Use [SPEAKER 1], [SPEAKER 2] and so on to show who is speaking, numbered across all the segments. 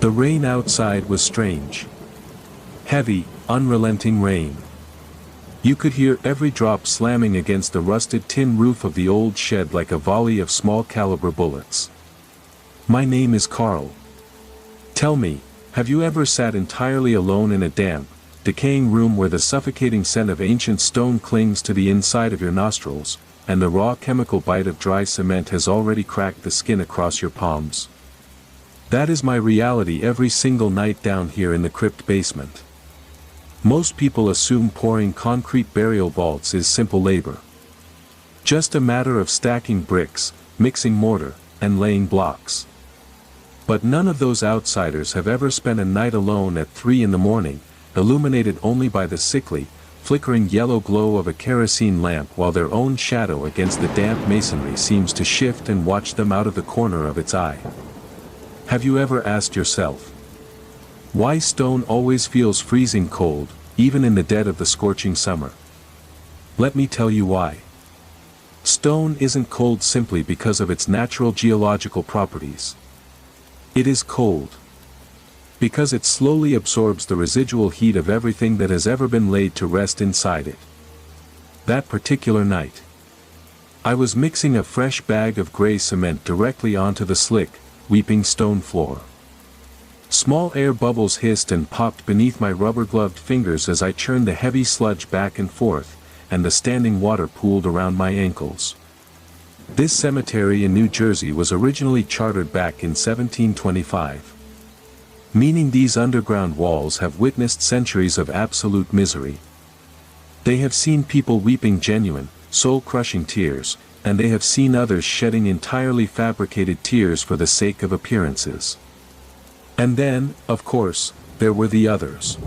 [SPEAKER 1] The rain outside was strange. Heavy, unrelenting rain. You could hear every drop slamming against the rusted tin roof of the old shed like a volley of small-caliber bullets. My name is Carl. Tell me, have you ever sat entirely alone in a damp, decaying room where the suffocating scent of ancient stone clings to the inside of your nostrils, and the raw chemical bite of dry cement has already cracked the skin across your palms? That is my reality every single night down here in the crypt basement. Most people assume pouring concrete burial vaults is simple labor. Just a matter of stacking bricks, mixing mortar, and laying blocks. But none of those outsiders have ever spent a night alone at 3 in the morning, illuminated only by the sickly, flickering yellow glow of a kerosene lamp while their own shadow against the damp masonry seems to shift and watch them out of the corner of its eye. Have you ever asked yourself why stone always feels freezing cold, even in the dead of the scorching summer? Let me tell you why. Stone isn't cold simply because of its natural geological properties. It is cold because it slowly absorbs the residual heat of everything that has ever been laid to rest inside it. That particular night, I was mixing a fresh bag of gray cement directly onto the slick, weeping stone floor. Small air bubbles hissed and popped beneath my rubber-gloved fingers as I churned the heavy sludge back and forth, and the standing water pooled around my ankles. This cemetery in New Jersey was originally chartered back in 1725. Meaning these underground walls have witnessed centuries of absolute misery. They have seen people weeping genuine, soul-crushing tears, and they have seen others shedding entirely fabricated tears for the sake of appearances. And then, of course, there were the others.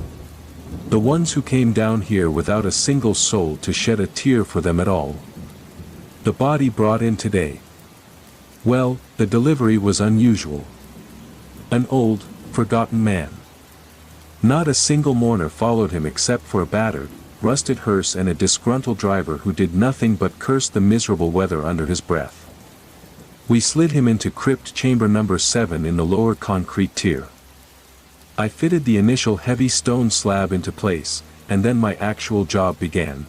[SPEAKER 1] The ones who came down here without a single soul to shed a tear for them at all. The body brought in today. Well, the delivery was unusual. An old, forgotten man. Not a single mourner followed him except for a battered, rusted hearse and a disgruntled driver who did nothing but curse the miserable weather under his breath. We slid him into crypt chamber number 7 in the lower concrete tier. I fitted the initial heavy stone slab into place, and then my actual job began.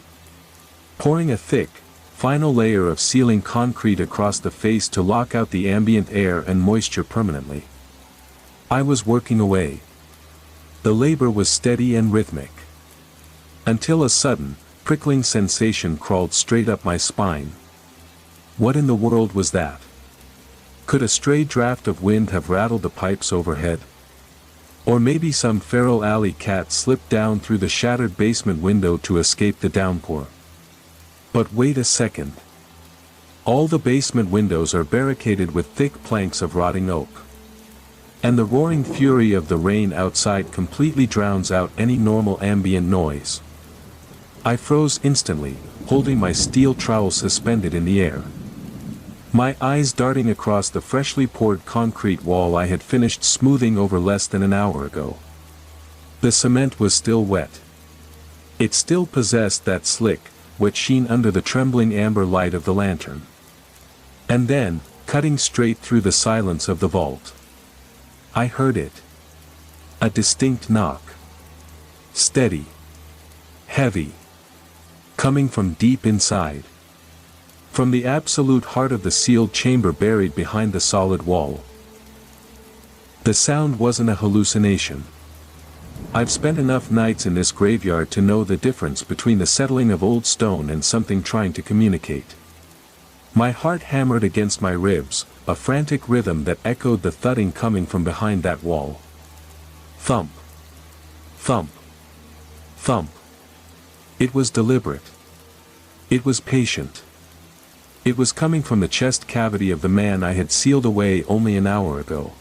[SPEAKER 1] Pouring a thick, final layer of sealing concrete across the face to lock out the ambient air and moisture permanently. I was working away. The labor was steady and rhythmic. Until a sudden, prickling sensation crawled straight up my spine. What in the world was that? Could a stray draft of wind have rattled the pipes overhead? Or maybe some feral alley cat slipped down through the shattered basement window to escape the downpour. But wait a second. All the basement windows are barricaded with thick planks of rotting oak. And the roaring fury of the rain outside completely drowns out any normal ambient noise. I froze instantly, holding my steel trowel suspended in the air. My eyes darting across the freshly poured concrete wall I had finished smoothing over less than an hour ago. The cement was still wet. It still possessed that slick, wet sheen under the trembling amber light of the lantern. And then, cutting straight through the silence of the vault, I heard it. A distinct knock. Steady. Heavy. Coming from deep inside. From the absolute heart of the sealed chamber buried behind the solid wall. The sound wasn't a hallucination. I've spent enough nights in this graveyard to know the difference between the settling of old stone and something trying to communicate. My heart hammered against my ribs, a frantic rhythm that echoed the thudding coming from behind that wall. Thump. Thump. Thump. It was deliberate. It was patient. It was coming from the chest cavity of the man I had sealed away only an hour ago.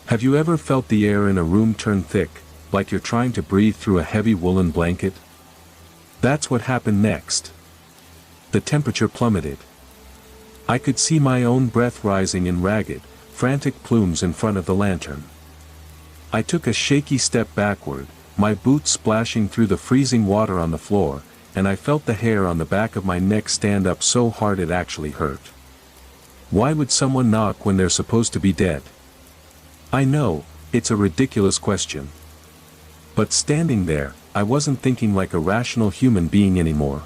[SPEAKER 1] Have you ever felt the air in a room turn thick, like you're trying to breathe through a heavy woolen blanket? That's what happened next. The temperature plummeted. I could see my own breath rising in ragged, frantic plumes in front of the lantern. I took a shaky step backward, my boots splashing through the freezing water on the floor, and I felt the hair on the back of my neck stand up so hard it actually hurt. Why would someone knock when they're supposed to be dead? I know, It's a ridiculous question. But standing there, I wasn't thinking like a rational human being anymore.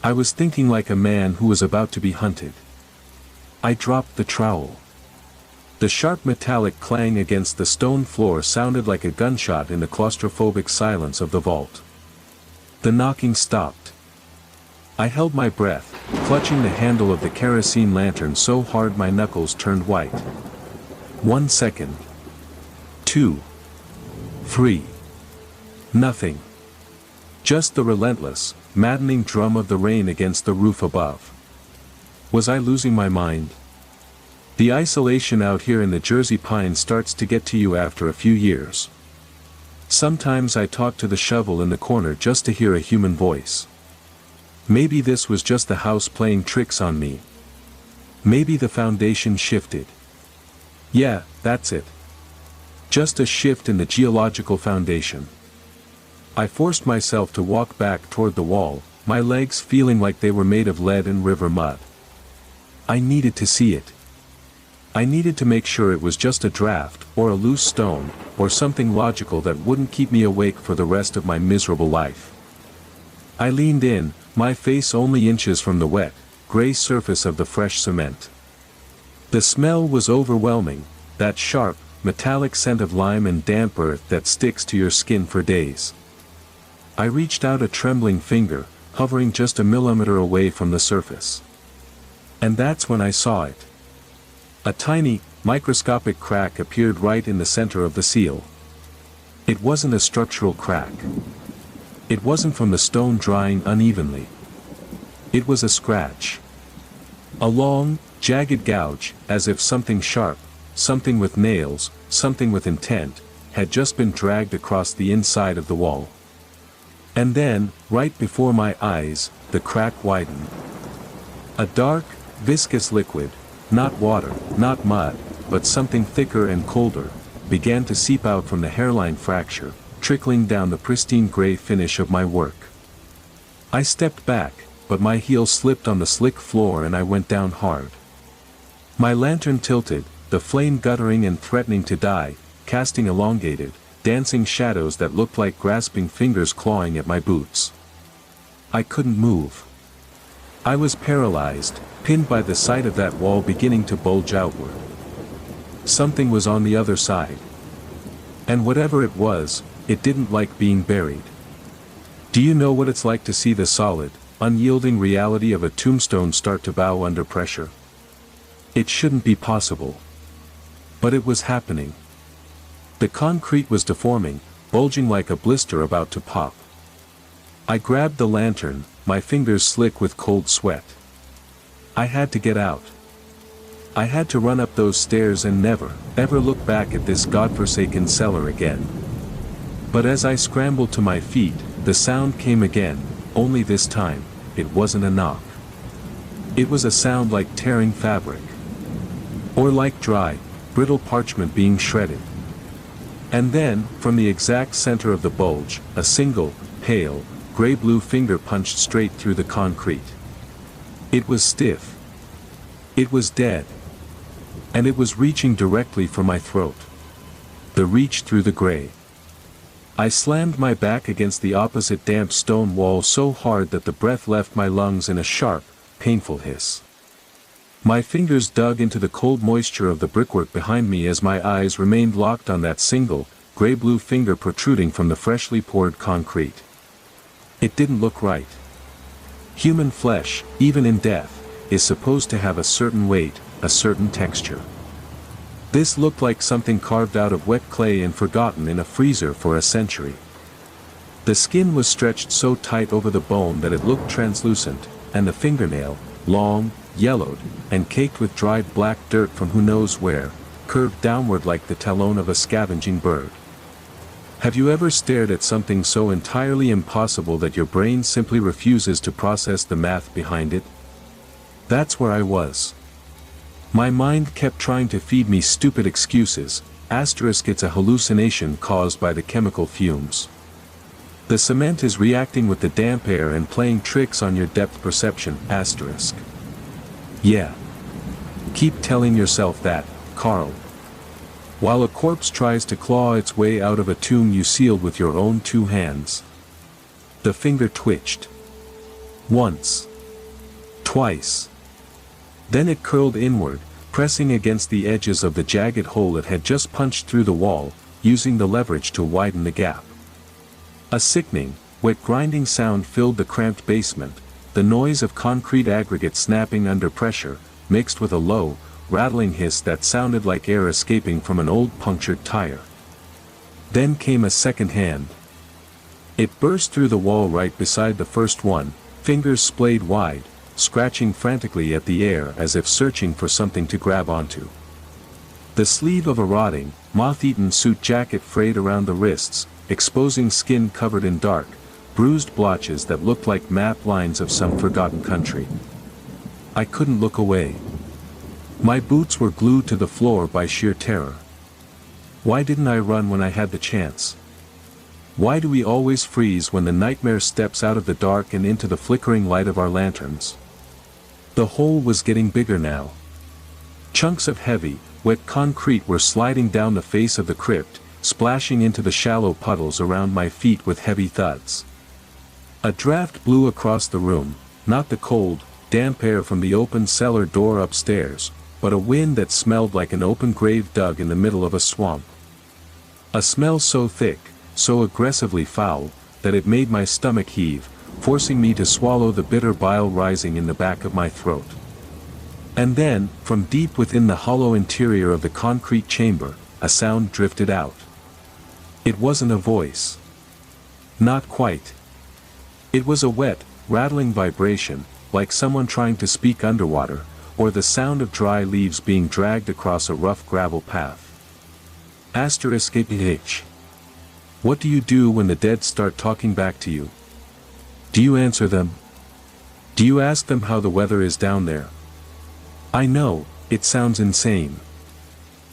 [SPEAKER 1] I was thinking like a man who was about to be hunted. I dropped the trowel. The sharp metallic clang against the stone floor sounded like a gunshot in the claustrophobic silence of the vault. The knocking stopped. I held my breath, clutching the handle of the kerosene lantern so hard my knuckles turned white. 1 second. 2. 3. Nothing. Just the relentless, maddening drum of the rain against the roof above. Was I losing my mind? The isolation out here in the Jersey pines starts to get to you after a few years. Sometimes I talk to the shovel in the corner just to hear a human voice. Maybe this was just the house playing tricks on me. Maybe the foundation shifted. Yeah, that's it. Just a shift in the geological foundation. I forced myself to walk back toward the wall, my legs feeling like they were made of lead and river mud. I needed to see it. I needed to make sure it was just a draft, or a loose stone, or something logical that wouldn't keep me awake for the rest of my miserable life. I leaned in, my face only inches from the wet, gray surface of the fresh cement. The smell was overwhelming, that sharp, metallic scent of lime and damp earth that sticks to your skin for days. I reached out a trembling finger, hovering just a millimeter away from the surface. And that's when I saw it. A tiny, microscopic crack appeared right in the center of the seal. It wasn't a structural crack. It wasn't from the stone drying unevenly. It was a scratch. A long, jagged gouge, as if something sharp, something with nails, something with intent, had just been dragged across the inside of the wall. And then, right before my eyes, the crack widened. A dark, viscous liquid, not water, not mud, but something thicker and colder, began to seep out from the hairline fracture, trickling down the pristine gray finish of my work. I stepped back, but my heel slipped on the slick floor and I went down hard. My lantern tilted, the flame guttering and threatening to die, casting elongated, dancing shadows that looked like grasping fingers clawing at my boots. I couldn't move. I was paralyzed, pinned by the sight of that wall beginning to bulge outward. Something was on the other side. And whatever it was, it didn't like being buried. Do you know what it's like to see the solid, unyielding reality of a tombstone start to bow under pressure? It shouldn't be possible. But it was happening. The concrete was deforming, bulging like a blister about to pop. I grabbed the lantern, my fingers slick with cold sweat. I had to get out. I had to run up those stairs and never, ever look back at this godforsaken cellar again. But as I scrambled to my feet, the sound came again, only this time, it wasn't a knock. It was a sound like tearing fabric. Or like dry, brittle parchment being shredded. And then, from the exact center of the bulge, a single, pale, gray-blue finger punched straight through the concrete. It was stiff. It was dead. And it was reaching directly for my throat. The reach through the gray. I slammed my back against the opposite damp stone wall so hard that the breath left my lungs in a sharp, painful hiss. My fingers dug into the cold moisture of the brickwork behind me as my eyes remained locked on that single, gray-blue finger protruding from the freshly poured concrete. It didn't look right. Human flesh, even in death, is supposed to have a certain weight, a certain texture. This looked like something carved out of wet clay and forgotten in a freezer for a century. The skin was stretched so tight over the bone that it looked translucent, and the fingernail, long, yellowed, and caked with dried black dirt from who knows where, curved downward like the talon of a scavenging bird. Have you ever stared at something so entirely impossible that your brain simply refuses to process the math behind it? That's where I was. My mind kept trying to feed me stupid excuses, asterisk it's a hallucination caused by the chemical fumes. The cement is reacting with the damp air and playing tricks on your depth perception, asterisk. Yeah. Keep telling yourself that, Carl. while a corpse tries to claw its way out of a tomb you sealed with your own 2 hands. The finger twitched. Once. Twice. Then it curled inward, pressing against the edges of the jagged hole it had just punched through the wall, using the leverage to widen the gap. A sickening, wet grinding sound filled the cramped basement, the noise of concrete aggregate snapping under pressure, mixed with a low, rattling hiss that sounded like air escaping from an old punctured tire. Then came a second hand. It burst through the wall right beside the first one, fingers splayed wide, scratching frantically at the air as if searching for something to grab onto. The sleeve of a rotting, moth-eaten suit jacket frayed around the wrists, exposing skin covered in dark, bruised blotches that looked like map lines of some forgotten country. I couldn't look away. My boots were glued to the floor by sheer terror. Why didn't I run when I had the chance? Why do we always freeze when the nightmare steps out of the dark and into the flickering light of our lanterns? The hole was getting bigger now. Chunks of heavy, wet concrete were sliding down the face of the crypt, splashing into the shallow puddles around my feet with heavy thuds. A draft blew across the room, not the cold, damp air from the open cellar door upstairs, but a wind that smelled like an open grave dug in the middle of a swamp. A smell so thick, so aggressively foul, that it made my stomach heave, forcing me to swallow the bitter bile rising in the back of my throat. And then, from deep within the hollow interior of the concrete chamber, a sound drifted out. It wasn't a voice. Not quite. It was a wet, rattling vibration, like someone trying to speak underwater, or the sound of dry leaves being dragged across a rough gravel path. *H. What do you do when the dead start talking back to you? Do you answer them? Do you ask them how the weather is down there? I know, it sounds insane.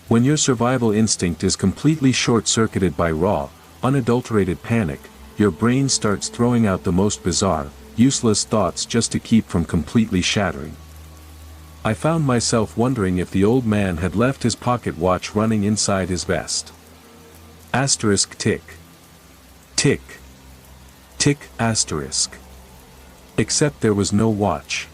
[SPEAKER 1] When your survival instinct is completely short-circuited by raw, unadulterated panic, your brain starts throwing out the most bizarre, useless thoughts just to keep from completely shattering. I found myself wondering if the old man had left his pocket watch running inside his vest. *Tick. Tick. Tick *. Except there was no watch.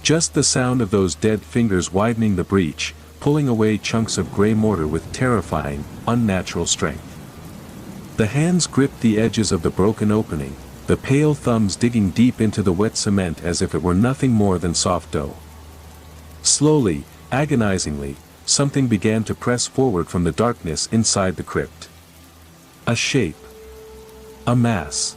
[SPEAKER 1] Just the sound of those dead fingers widening the breach, pulling away chunks of gray mortar with terrifying, unnatural strength. The hands gripped the edges of the broken opening, the pale thumbs digging deep into the wet cement as if it were nothing more than soft dough. Slowly, agonizingly, something began to press forward from the darkness inside the crypt. A shape. A mass.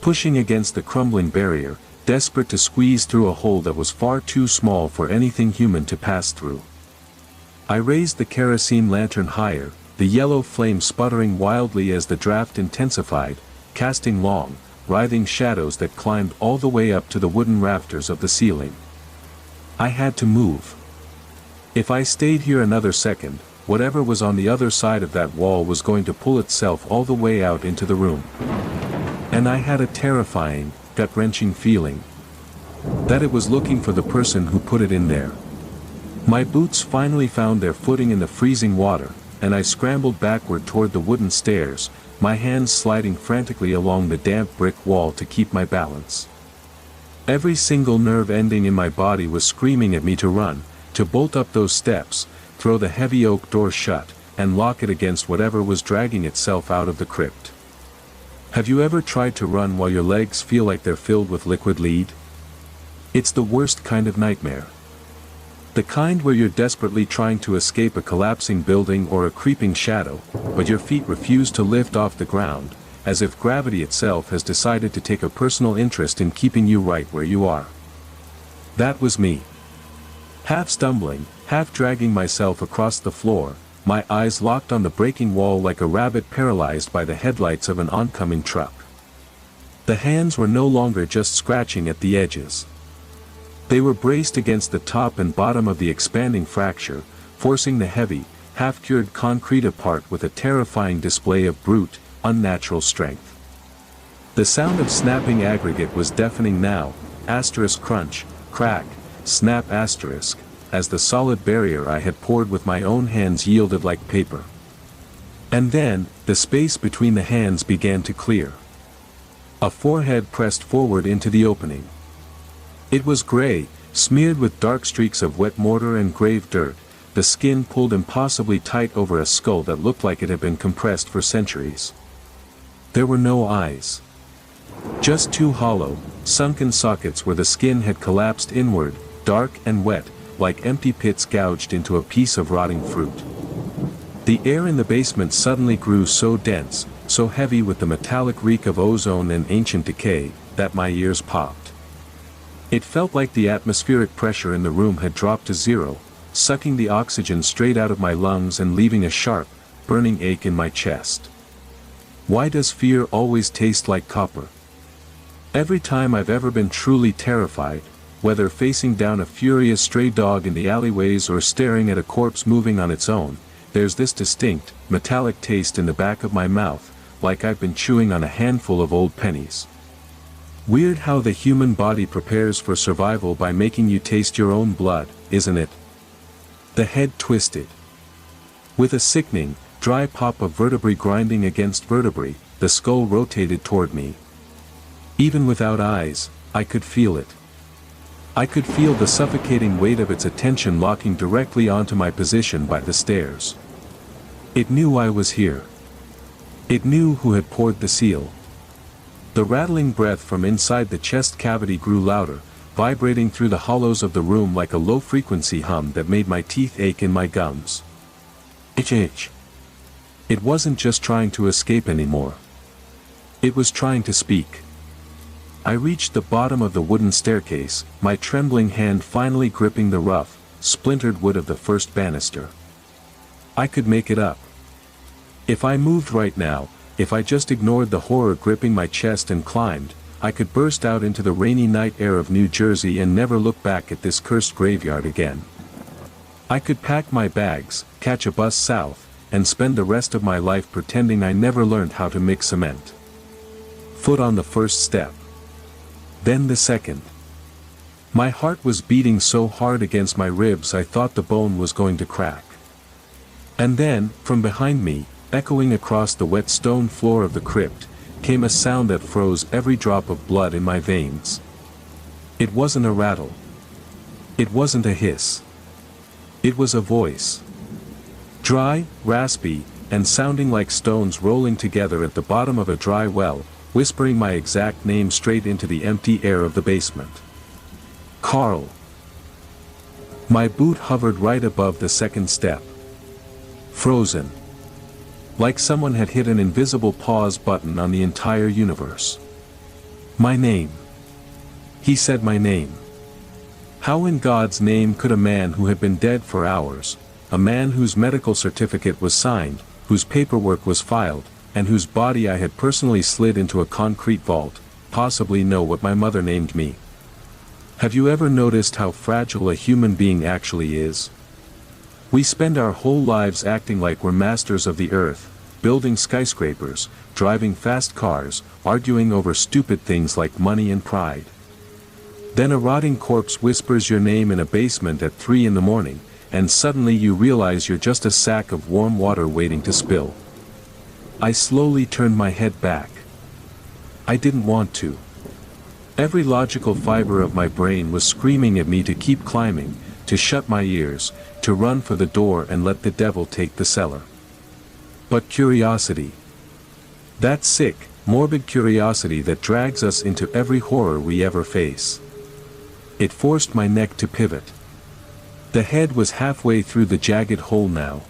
[SPEAKER 1] Pushing against the crumbling barrier, desperate to squeeze through a hole that was far too small for anything human to pass through. I raised the kerosene lantern higher, the yellow flame sputtering wildly as the draft intensified, casting long, writhing shadows that climbed all the way up to the wooden rafters of the ceiling. I had to move. If I stayed here another second, whatever was on the other side of that wall was going to pull itself all the way out into the room. And I had a terrifying, gut-wrenching feeling that it was looking for the person who put it in there. My boots finally found their footing in the freezing water, and I scrambled backward toward the wooden stairs, my hands sliding frantically along the damp brick wall to keep my balance. Every single nerve ending in my body was screaming at me to run, to bolt up those steps, throw the heavy oak door shut, and lock it against whatever was dragging itself out of the crypt. Have you ever tried to run while your legs feel like they're filled with liquid lead? It's the worst kind of nightmare. The kind where you're desperately trying to escape a collapsing building or a creeping shadow, but your feet refuse to lift off the ground, as if gravity itself has decided to take a personal interest in keeping you right where you are. That was me. Half stumbling, half dragging myself across the floor, my eyes locked on the breaking wall like a rabbit paralyzed by the headlights of an oncoming truck. The hands were no longer just scratching at the edges. They were braced against the top and bottom of the expanding fracture, forcing the heavy, half-cured concrete apart with a terrifying display of brute, unnatural strength. The sound of snapping aggregate was deafening now, *crunch, crack, snap *, as the solid barrier I had poured with my own hands yielded like paper. And then, the space between the hands began to clear. A forehead pressed forward into the opening. It was gray, smeared with dark streaks of wet mortar and grave dirt, the skin pulled impossibly tight over a skull that looked like it had been compressed for centuries. There were no eyes. Just two hollow, sunken sockets where the skin had collapsed inward, dark and wet, like empty pits gouged into a piece of rotting fruit. The air in the basement suddenly grew so dense, so heavy with the metallic reek of ozone and ancient decay, that my ears popped. It felt like the atmospheric pressure in the room had dropped to zero, sucking the oxygen straight out of my lungs and leaving a sharp, burning ache in my chest. Why does fear always taste like copper? Every time I've ever been truly terrified, whether facing down a furious stray dog in the alleyways or staring at a corpse moving on its own, there's this distinct, metallic taste in the back of my mouth, like I've been chewing on a handful of old pennies. Weird how the human body prepares for survival by making you taste your own blood, isn't it? The head twisted. With a sickening, dry pop of vertebrae grinding against vertebrae, the skull rotated toward me. Even without eyes, I could feel it. I could feel the suffocating weight of its attention locking directly onto my position by the stairs. It knew I was here. It knew who had poured the seal. The rattling breath from inside the chest cavity grew louder, vibrating through the hollows of the room like a low-frequency hum that made my teeth ache in my gums. Itch. It wasn't just trying to escape anymore. It was trying to speak. I reached the bottom of the wooden staircase, my trembling hand finally gripping the rough, splintered wood of the first banister. I could make it up. If I moved right now, if I just ignored the horror gripping my chest and climbed, I could burst out into the rainy night air of New Jersey and never look back at this cursed graveyard again. I could pack my bags, catch a bus south, and spend the rest of my life pretending I never learned how to mix cement. Foot on the first step. Then the second. My heart was beating so hard against my ribs I thought the bone was going to crack. And then, from behind me, echoing across the wet stone floor of the crypt, came a sound that froze every drop of blood in my veins. It wasn't a rattle. It wasn't a hiss. It was a voice. Dry, raspy, and sounding like stones rolling together at the bottom of a dry well, whispering my exact name straight into the empty air of the basement. Carl. My boot hovered right above the second step. Frozen. Like someone had hit an invisible pause button on the entire universe. My name. He said my name. How in God's name could a man who had been dead for hours, a man whose medical certificate was signed, whose paperwork was filed, and whose body I had personally slid into a concrete vault, possibly know what my mother named me? Have you ever noticed how fragile a human being actually is? We spend our whole lives acting like we're masters of the earth, building skyscrapers, driving fast cars, arguing over stupid things like money and pride. Then a rotting corpse whispers your name in a basement at 3 in the morning, and suddenly you realize you're just a sack of warm water waiting to spill. I slowly turned my head back. I didn't want to. Every logical fiber of my brain was screaming at me to keep climbing, to shut my ears, to run for the door and let the devil take the cellar. But curiosity. That sick, morbid curiosity that drags us into every horror we ever face. It forced my neck to pivot. The head was halfway through the jagged hole now.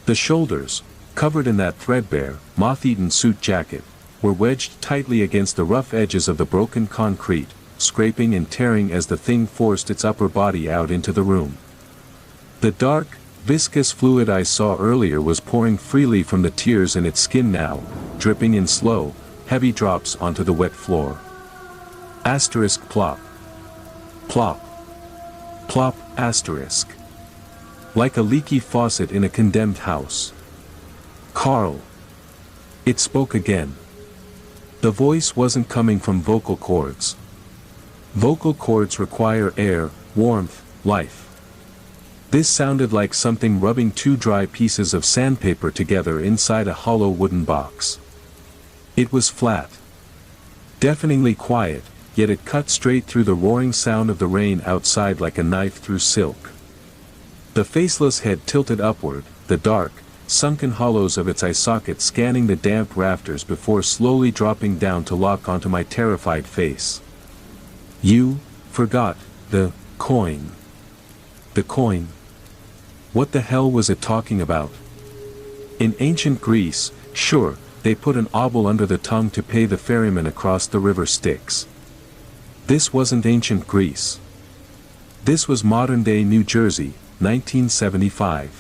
[SPEAKER 1] The shoulders, covered in that threadbare, moth-eaten suit jacket, were wedged tightly against the rough edges of the broken concrete, scraping and tearing as the thing forced its upper body out into the room. The dark, viscous fluid I saw earlier was pouring freely from the tears in its skin now, dripping in slow, heavy drops onto the wet floor. Asterisk plop. Plop. Plop, asterisk. Like a leaky faucet in a condemned house. Carl. It spoke again. The voice wasn't coming from vocal cords. Vocal cords require air, warmth, life. This sounded like something rubbing two dry pieces of sandpaper together inside a hollow wooden box. It was flat. Deafeningly quiet, yet it cut straight through the roaring sound of the rain outside like a knife through silk. The faceless head tilted upward, the dark, sunken hollows of its eye sockets scanning the damp rafters before slowly dropping down to lock onto my terrified face. "You forgot the coin." The coin? What the hell was it talking about? In ancient Greece, sure, they put an obol under the tongue to pay the ferryman across the river Styx. This wasn't ancient Greece. This was modern-day New Jersey, 1975.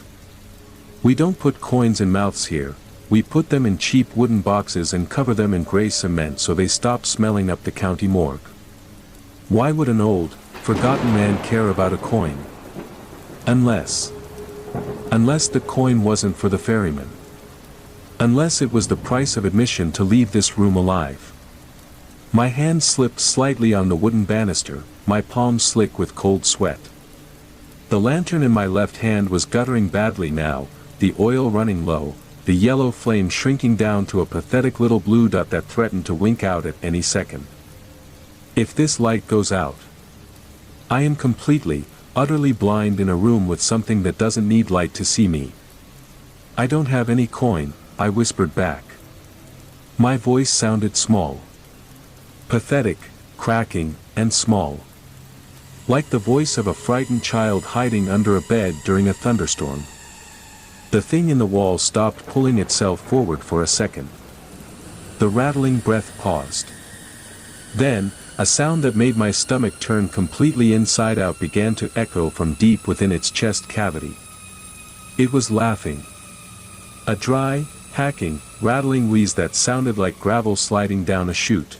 [SPEAKER 1] We don't put coins in mouths here, we put them in cheap wooden boxes and cover them in gray cement so they stop smelling up the county morgue. Why would an old, forgotten man care about a coin? Unless the coin wasn't for the ferryman. Unless it was the price of admission to leave this room alive. My hand slipped slightly on the wooden banister, my palms slick with cold sweat. The lantern in my left hand was guttering badly now, the oil running low, the yellow flame shrinking down to a pathetic little blue dot that threatened to wink out at any second. If this light goes out, I am completely, utterly blind in a room with something that doesn't need light to see me. "I don't have any coin," I whispered back. My voice sounded small. Pathetic, cracking, and small. Like the voice of a frightened child hiding under a bed during a thunderstorm. The thing in the wall stopped pulling itself forward for a second. The rattling breath paused. Then, a sound that made my stomach turn completely inside out began to echo from deep within its chest cavity. It was laughing. A dry, hacking, rattling wheeze that sounded like gravel sliding down a chute.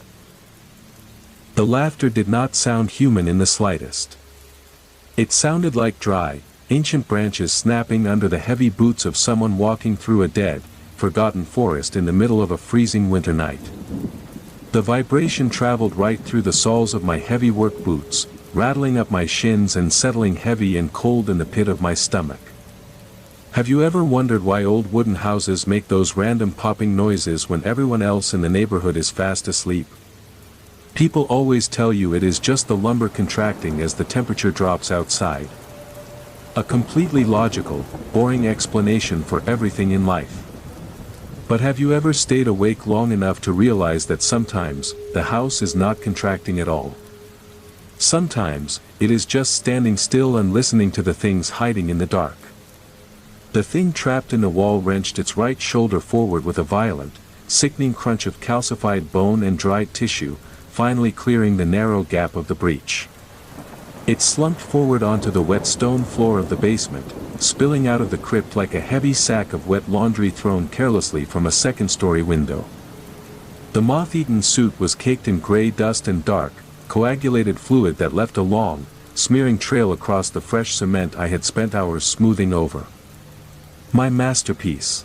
[SPEAKER 1] The laughter did not sound human in the slightest. It sounded like dry, ancient branches snapping under the heavy boots of someone walking through a dead, forgotten forest in the middle of a freezing winter night. The vibration traveled right through the soles of my heavy work boots, rattling up my shins and settling heavy and cold in the pit of my stomach. Have you ever wondered why old wooden houses make those random popping noises when everyone else in the neighborhood is fast asleep? People always tell you it is just the lumber contracting as the temperature drops outside. A completely logical, boring explanation for everything in life. But have you ever stayed awake long enough to realize that sometimes, the house is not contracting at all? Sometimes, it is just standing still and listening to the things hiding in the dark. The thing trapped in the wall wrenched its right shoulder forward with a violent, sickening crunch of calcified bone and dried tissue, finally clearing the narrow gap of the breach. It slumped forward onto the wet stone floor of the basement, spilling out of the crypt like a heavy sack of wet laundry thrown carelessly from a second-story window. The moth-eaten suit was caked in gray dust and dark, coagulated fluid that left a long, smearing trail across the fresh cement I had spent hours smoothing over. My masterpiece.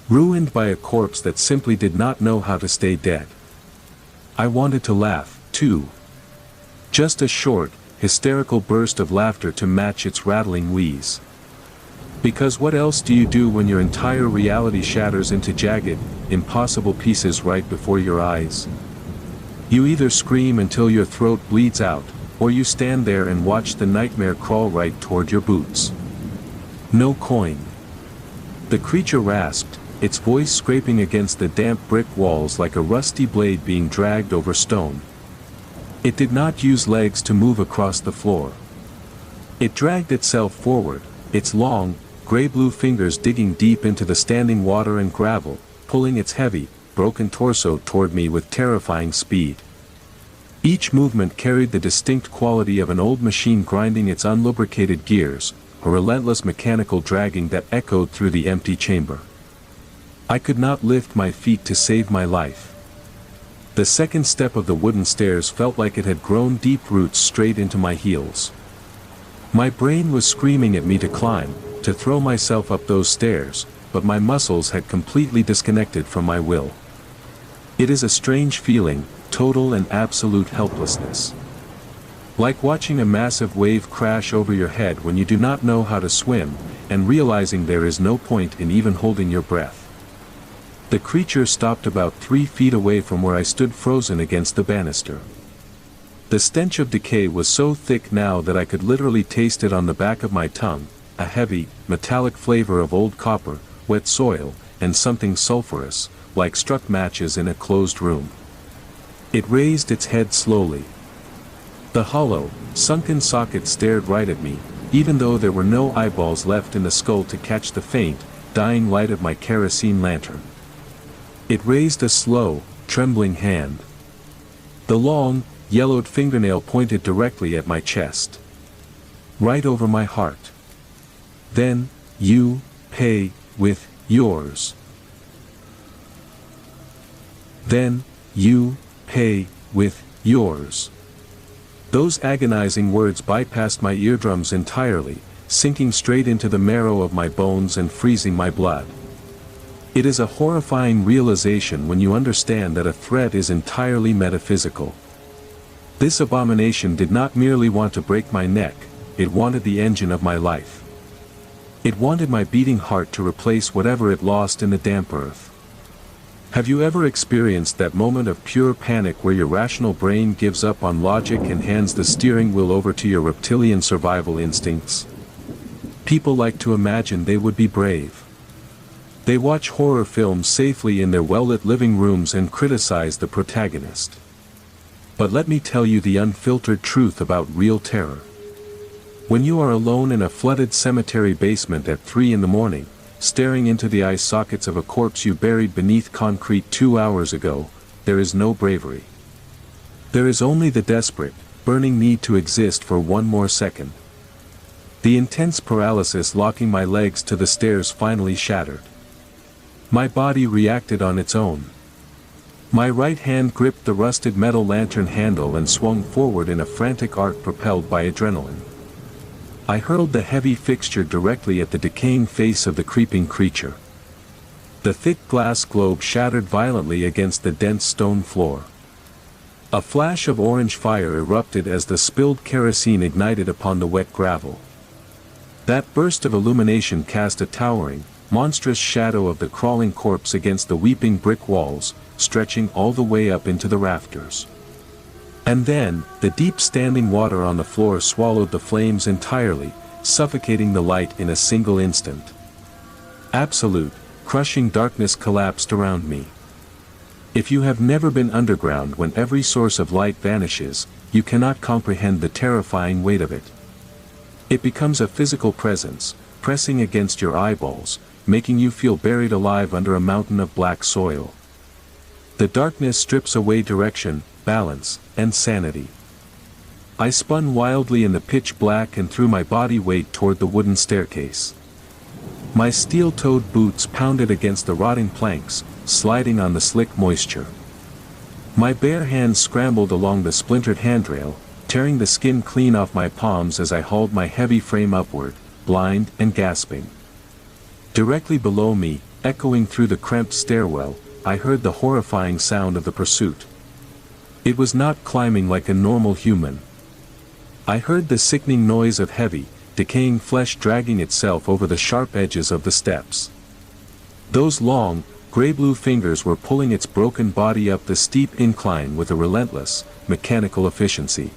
[SPEAKER 1] Ruined by a corpse that simply did not know how to stay dead. I wanted to laugh, too. Just a short, hysterical burst of laughter to match its rattling wheeze. Because what else do you do when your entire reality shatters into jagged, impossible pieces right before your eyes? You either scream until your throat bleeds out, or you stand there and watch the nightmare crawl right toward your boots. No coin. The creature rasped, its voice scraping against the damp brick walls like a rusty blade being dragged over stone. It did not use legs to move across the floor. It dragged itself forward, its long, gray-blue fingers digging deep into the standing water and gravel, pulling its heavy, broken torso toward me with terrifying speed. Each movement carried the distinct quality of an old machine grinding its unlubricated gears, a relentless mechanical dragging that echoed through the empty chamber. I could not lift my feet to save my life. The second step of the wooden stairs felt like it had grown deep roots straight into my heels. My brain was screaming at me to climb, to throw myself up those stairs, but my muscles had completely disconnected from my will. It is a strange feeling, total and absolute helplessness. Like watching a massive wave crash over your head when you do not know how to swim, and realizing there is no point in even holding your breath. The creature stopped about 3 feet away from where I stood frozen against the banister. The stench of decay was so thick now that I could literally taste it on the back of my tongue, a heavy, metallic flavor of old copper, wet soil, and something sulfurous, like struck matches in a closed room. It raised its head slowly. The hollow, sunken socket stared right at me, even though there were no eyeballs left in the skull to catch the faint, dying light of my kerosene lantern. It raised a slow, trembling hand. The long, yellowed fingernail pointed directly at my chest. Right over my heart. Then, you pay with yours. Then, you pay with yours. Those agonizing words bypassed my eardrums entirely, sinking straight into the marrow of my bones and freezing my blood. It is a horrifying realization when you understand that a threat is entirely metaphysical. This abomination did not merely want to break my neck, it wanted the engine of my life. It wanted my beating heart to replace whatever it lost in the damp earth. Have you ever experienced that moment of pure panic where your rational brain gives up on logic and hands the steering wheel over to your reptilian survival instincts? People like to imagine they would be brave. They watch horror films safely in their well-lit living rooms and criticize the protagonist. But let me tell you the unfiltered truth about real terror. When you are alone in a flooded cemetery basement at 3 in the morning, staring into the eye sockets of a corpse you buried beneath concrete 2 hours ago, there is no bravery. There is only the desperate, burning need to exist for one more second. The intense paralysis locking my legs to the stairs finally shattered. My body reacted on its own. My right hand gripped the rusted metal lantern handle and swung forward in a frantic arc propelled by adrenaline. I hurled the heavy fixture directly at the decaying face of the creeping creature. The thick glass globe shattered violently against the dense stone floor. A flash of orange fire erupted as the spilled kerosene ignited upon the wet gravel. That burst of illumination cast a towering, monstrous shadow of the crawling corpse against the weeping brick walls, stretching all the way up into the rafters. And then, the deep standing water on the floor swallowed the flames entirely, suffocating the light in a single instant. Absolute, crushing darkness collapsed around me. If you have never been underground when every source of light vanishes, you cannot comprehend the terrifying weight of it. It becomes a physical presence, pressing against your eyeballs, making you feel buried alive under a mountain of black soil. The darkness strips away direction, balance, and sanity. I spun wildly in the pitch black and threw my body weight toward the wooden staircase. My steel-toed boots pounded against the rotting planks, sliding on the slick moisture. My bare hands scrambled along the splintered handrail, tearing the skin clean off my palms as I hauled my heavy frame upward, blind and gasping. Directly below me, echoing through the cramped stairwell, I heard the horrifying sound of the pursuit. It was not climbing like a normal human. I heard the sickening noise of heavy, decaying flesh dragging itself over the sharp edges of the steps. Those long, gray-blue fingers were pulling its broken body up the steep incline with a relentless, mechanical efficiency.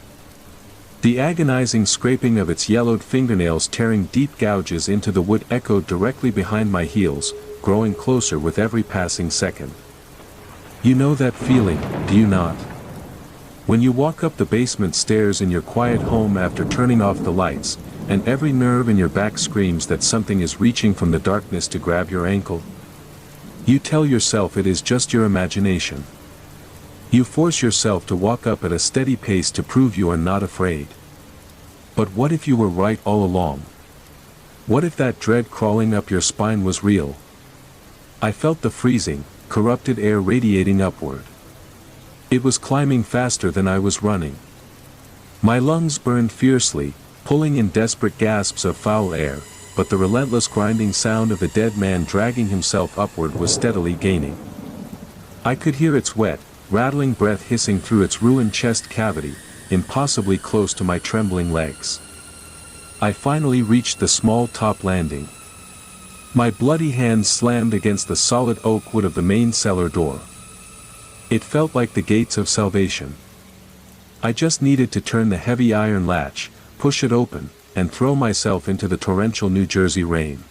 [SPEAKER 1] The agonizing scraping of its yellowed fingernails tearing deep gouges into the wood echoed directly behind my heels, growing closer with every passing second. You know that feeling, do you not? When you walk up the basement stairs in your quiet home after turning off the lights, and every nerve in your back screams that something is reaching from the darkness to grab your ankle. You tell yourself it is just your imagination. You force yourself to walk up at a steady pace to prove you are not afraid. But what if you were right all along? What if that dread crawling up your spine was real? I felt the freezing, corrupted air radiating upward. It was climbing faster than I was running. My lungs burned fiercely, pulling in desperate gasps of foul air, but the relentless grinding sound of the dead man dragging himself upward was steadily gaining. I could hear its wet, rattling breath hissing through its ruined chest cavity, impossibly close to my trembling legs. I finally reached the small top landing. My bloody hands slammed against the solid oak wood of the main cellar door. It felt like the gates of salvation. I just needed to turn the heavy iron latch, push it open, and throw myself into the torrential New Jersey rain.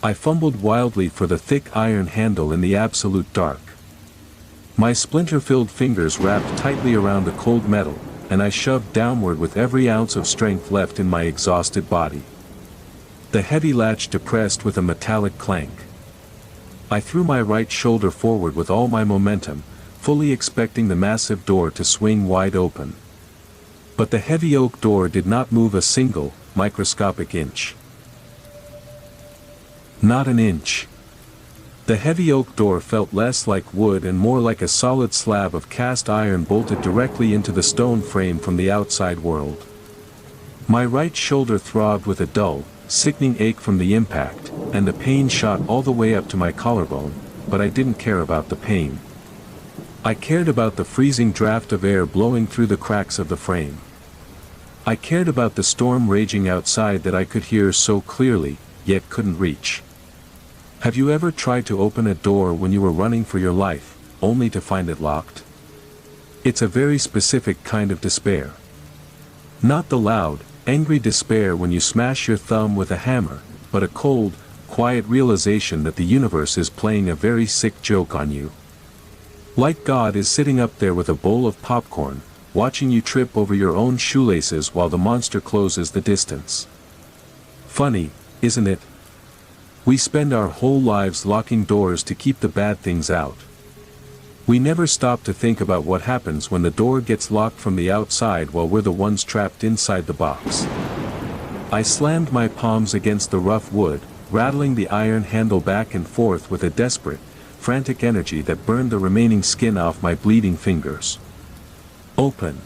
[SPEAKER 1] I fumbled wildly for the thick iron handle in the absolute dark. My splinter-filled fingers wrapped tightly around the cold metal, and I shoved downward with every ounce of strength left in my exhausted body. The heavy latch depressed with a metallic clank. I threw my right shoulder forward with all my momentum, fully expecting the massive door to swing wide open. But the heavy oak door did not move a single, microscopic inch. Not an inch. The heavy oak door felt less like wood and more like a solid slab of cast iron bolted directly into the stone frame from the outside world. My right shoulder throbbed with a dull, sickening ache from the impact, and the pain shot all the way up to my collarbone, but I didn't care about the pain. I cared about the freezing draft of air blowing through the cracks of the frame. I cared about the storm raging outside that I could hear so clearly, yet couldn't reach. Have you ever tried to open a door when you were running for your life, only to find it locked? It's a very specific kind of despair. Not the loud, angry despair when you smash your thumb with a hammer, but a cold, quiet realization that the universe is playing a very sick joke on you. Like God is sitting up there with a bowl of popcorn, watching you trip over your own shoelaces while the monster closes the distance. Funny, isn't it? We spend our whole lives locking doors to keep the bad things out. We never stop to think about what happens when the door gets locked from the outside while we're the ones trapped inside the box. I slammed my palms against the rough wood, rattling the iron handle back and forth with a desperate, frantic energy that burned the remaining skin off my bleeding fingers. Open!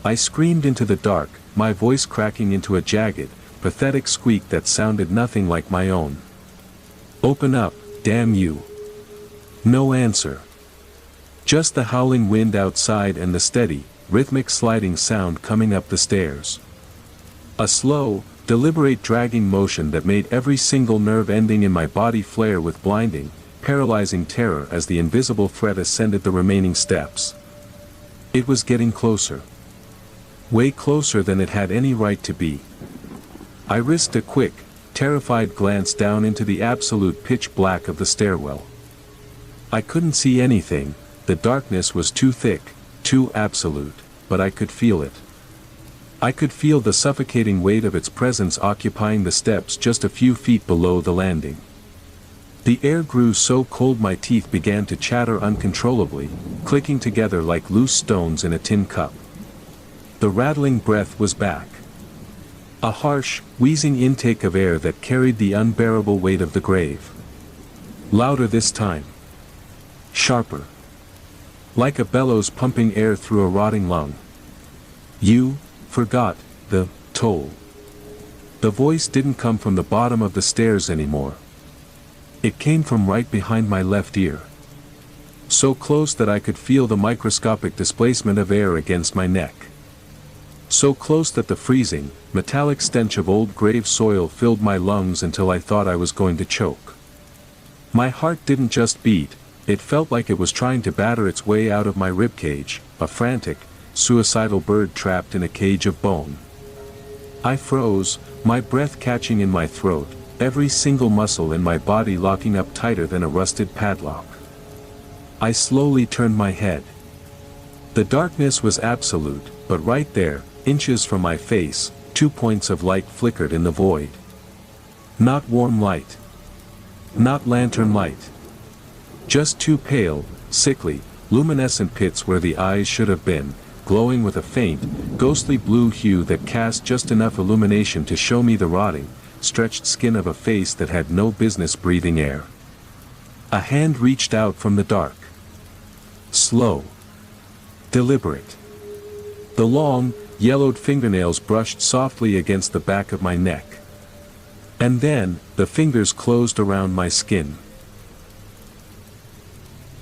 [SPEAKER 1] I screamed into the dark, my voice cracking into a jagged, pathetic squeak that sounded nothing like my own. Open up, damn you! No answer. Just the howling wind outside and the steady, rhythmic sliding sound coming up the stairs. A slow, deliberate dragging motion that made every single nerve ending in my body flare with blinding, paralyzing terror as the invisible threat ascended the remaining steps. It was getting closer. Way closer than it had any right to be. I risked a quick, terrified glance down into the absolute pitch black of the stairwell. I couldn't see anything, the darkness was too thick, too absolute, but I could feel it. I could feel the suffocating weight of its presence occupying the steps just a few feet below the landing. The air grew so cold my teeth began to chatter uncontrollably, clicking together like loose stones in a tin cup. The rattling breath was back. A harsh, wheezing intake of air that carried the unbearable weight of the grave. Louder this time. Sharper. Like a bellows pumping air through a rotting lung. You forgot the toll. The voice didn't come from the bottom of the stairs anymore. It came from right behind my left ear. So close that I could feel the microscopic displacement of air against my neck. So close that the freezing, metallic stench of old grave soil filled my lungs until I thought I was going to choke. My heart didn't just beat, it felt like it was trying to batter its way out of my ribcage, a frantic, suicidal bird trapped in a cage of bone. I froze, my breath catching in my throat, every single muscle in my body locking up tighter than a rusted padlock. I slowly turned my head. The darkness was absolute, but right there, inches from my face, 2 points of light flickered in the void. Not warm light. Not lantern light. Just two pale, sickly, luminescent pits where the eyes should have been, glowing with a faint, ghostly blue hue that cast just enough illumination to show me the rotting, stretched skin of a face that had no business breathing air. A hand reached out from the dark. Slow. Deliberate. The long, yellowed fingernails brushed softly against the back of my neck. And then, the fingers closed around my skin.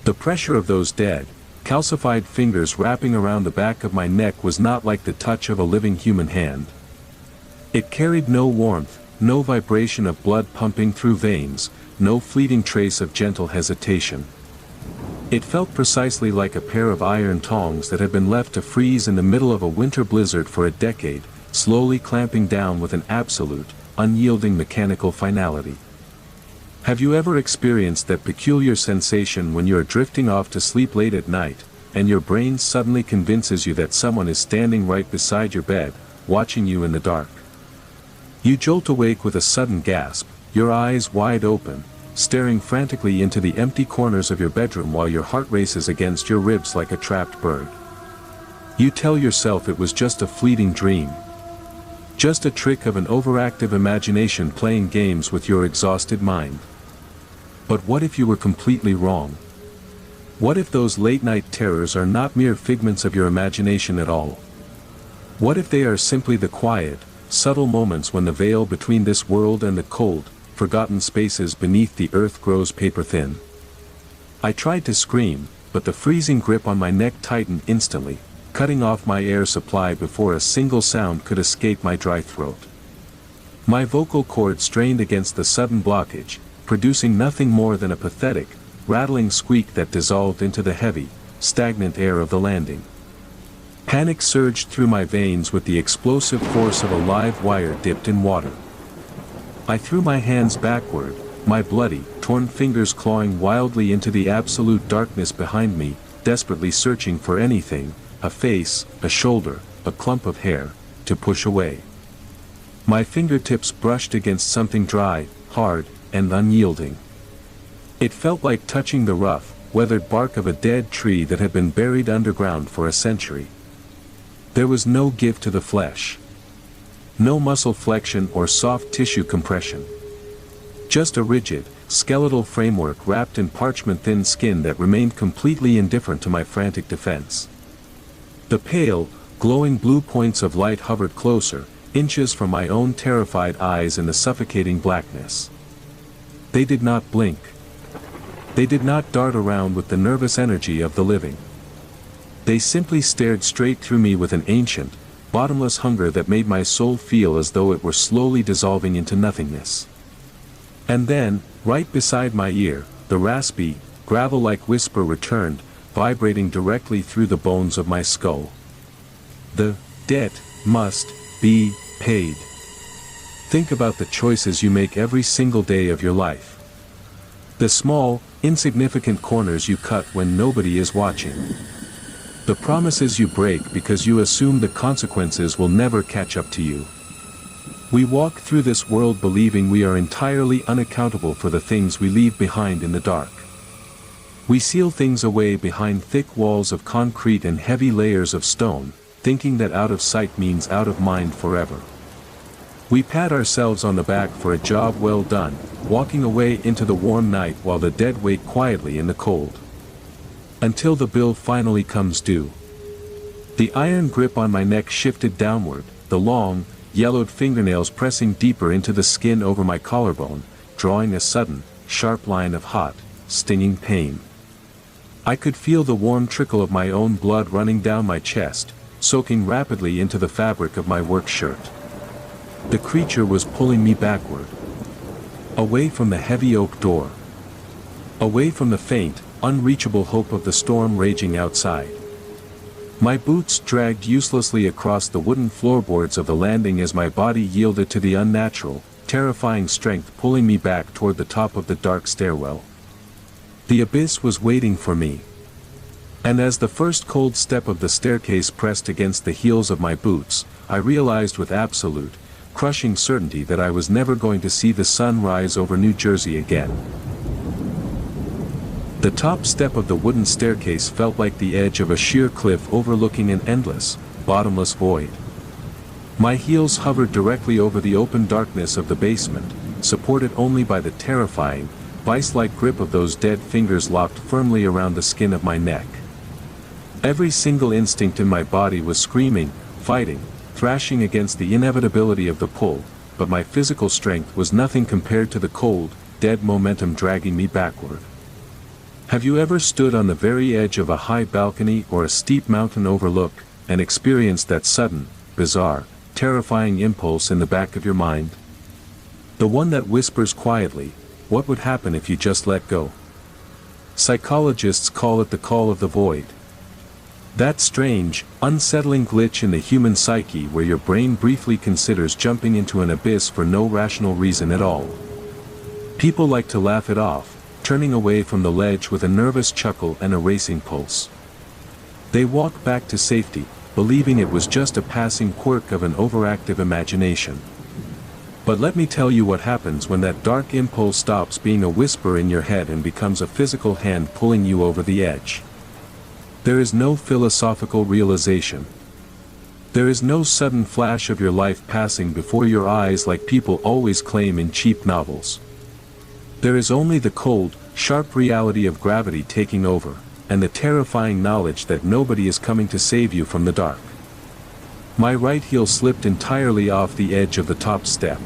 [SPEAKER 1] The pressure of those dead, calcified fingers wrapping around the back of my neck was not like the touch of a living human hand. It carried no warmth, no vibration of blood pumping through veins, no fleeting trace of gentle hesitation. It felt precisely like a pair of iron tongs that had been left to freeze in the middle of a winter blizzard for a decade, slowly clamping down with an absolute, unyielding mechanical finality. Have you ever experienced that peculiar sensation when you are drifting off to sleep late at night, and your brain suddenly convinces you that someone is standing right beside your bed, watching you in the dark? You jolt awake with a sudden gasp, your eyes wide open, staring frantically into the empty corners of your bedroom while your heart races against your ribs like a trapped bird. You tell yourself it was just a fleeting dream. Just a trick of an overactive imagination playing games with your exhausted mind. But what if you were completely wrong? What if those late-night terrors are not mere figments of your imagination at all? What if they are simply the quiet, subtle moments when the veil between this world and the cold, forgotten spaces beneath the earth grows paper-thin? I tried to scream, but the freezing grip on my neck tightened instantly, cutting off my air supply before a single sound could escape my dry throat. My vocal cord strained against the sudden blockage, producing nothing more than a pathetic, rattling squeak that dissolved into the heavy, stagnant air of the landing. Panic surged through my veins with the explosive force of a live wire dipped in water. I threw my hands backward, my bloody, torn fingers clawing wildly into the absolute darkness behind me, desperately searching for anything, a face, a shoulder, a clump of hair, to push away. My fingertips brushed against something dry, hard, and unyielding. It felt like touching the rough, weathered bark of a dead tree that had been buried underground for a century. There was no give to the flesh. No muscle flexion or soft tissue compression. Just a rigid, skeletal framework wrapped in parchment-thin skin that remained completely indifferent to my frantic defense. The pale, glowing blue points of light hovered closer, inches from my own terrified eyes in the suffocating blackness. They did not blink. They did not dart around with the nervous energy of the living. They simply stared straight through me with an ancient, bottomless hunger that made my soul feel as though it were slowly dissolving into nothingness. And then, right beside my ear, the raspy, gravel-like whisper returned, vibrating directly through the bones of my skull. The debt must be paid. Think about the choices you make every single day of your life. The small, insignificant corners you cut when nobody is watching. The promises you break because you assume the consequences will never catch up to you. We walk through this world believing we are entirely unaccountable for the things we leave behind in the dark. We seal things away behind thick walls of concrete and heavy layers of stone, thinking that out of sight means out of mind forever. We pat ourselves on the back for a job well done, walking away into the warm night while the dead wait quietly in the cold. Until the bill finally comes due. The iron grip on my neck shifted downward, the long, yellowed fingernails pressing deeper into the skin over my collarbone, drawing a sudden, sharp line of hot, stinging pain. I could feel the warm trickle of my own blood running down my chest, soaking rapidly into the fabric of my work shirt. The creature was pulling me backward. Away from the heavy oak door. Away from the faint, unreachable hope of the storm raging outside. My boots dragged uselessly across the wooden floorboards of the landing as my body yielded to the unnatural, terrifying strength pulling me back toward the top of the dark stairwell. The abyss was waiting for me. And as the first cold step of the staircase pressed against the heels of my boots, I realized with absolute, crushing certainty that I was never going to see the sun rise over New Jersey again. The top step of the wooden staircase felt like the edge of a sheer cliff overlooking an endless, bottomless void. My heels hovered directly over the open darkness of the basement, supported only by the terrifying, vice-like grip of those dead fingers locked firmly around the skin of my neck. Every single instinct in my body was screaming, fighting, thrashing against the inevitability of the pull, but my physical strength was nothing compared to the cold, dead momentum dragging me backward. Have you ever stood on the very edge of a high balcony or a steep mountain overlook, and experienced that sudden, bizarre, terrifying impulse in the back of your mind? The one that whispers quietly, "What would happen if you just let go?" Psychologists call it the call of the void. That strange, unsettling glitch in the human psyche where your brain briefly considers jumping into an abyss for no rational reason at all. People like to laugh it off, turning away from the ledge with a nervous chuckle and a racing pulse. They walk back to safety, believing it was just a passing quirk of an overactive imagination. But let me tell you what happens when that dark impulse stops being a whisper in your head and becomes a physical hand pulling you over the edge. There is no philosophical realization. There is no sudden flash of your life passing before your eyes like people always claim in cheap novels. There is only the cold, sharp reality of gravity taking over, and the terrifying knowledge that nobody is coming to save you from the dark. My right heel slipped entirely off the edge of the top step.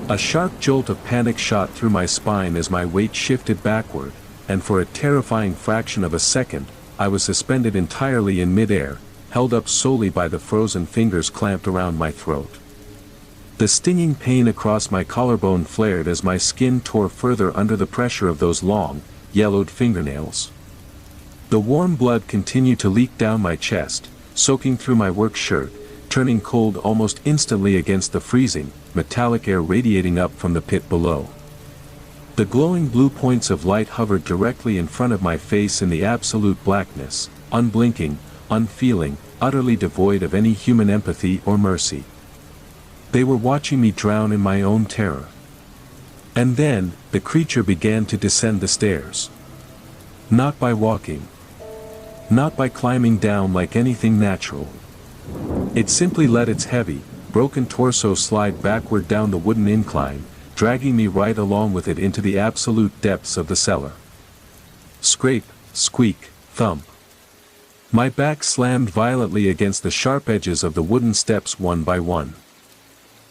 [SPEAKER 1] A sharp jolt of panic shot through my spine as my weight shifted backward, and for a terrifying fraction of a second, I was suspended entirely in midair, held up solely by the frozen fingers clamped around my throat. The stinging pain across my collarbone flared as my skin tore further under the pressure of those long, yellowed fingernails. The warm blood continued to leak down my chest, soaking through my work shirt, turning cold almost instantly against the freezing, metallic air radiating up from the pit below. The glowing blue points of light hovered directly in front of my face in the absolute blackness, unblinking, unfeeling, utterly devoid of any human empathy or mercy. They were watching me drown in my own terror. And then, the creature began to descend the stairs. Not by walking. Not by climbing down like anything natural. It simply let its heavy, broken torso slide backward down the wooden incline, dragging me right along with it into the absolute depths of the cellar. Scrape, squeak, thump. My back slammed violently against the sharp edges of the wooden steps one by one.